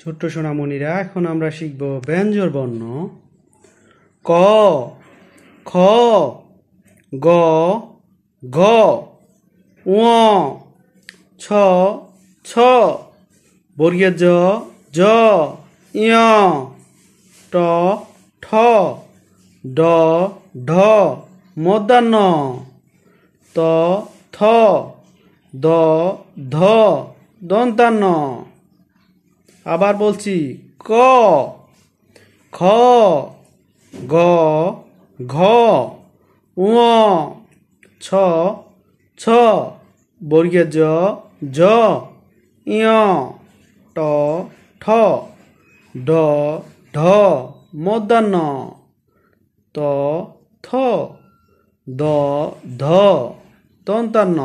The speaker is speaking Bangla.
ছোট্ট সোনামণিরা, এখন আমরা শিখব ব্যঞ্জন বর্ণ। ক, খ, গ, ঘ, ঙ, ছ, ছ, বর্গীয় জ, জ, ঞ, ট, ঠ, ড, ঢ, মূর্ধন্য, ত, থ, দ, ধ, দন্তান্ন। আবার বলছি, ক, খ, গ, ঘ, ঙ, ছ, ছ, বর্গীয় জ, জ, ঞ, ট, ঠ, ড, ঢ, মূর্ধন্য, ত, থ, দ, ধ, দন্তান্ন।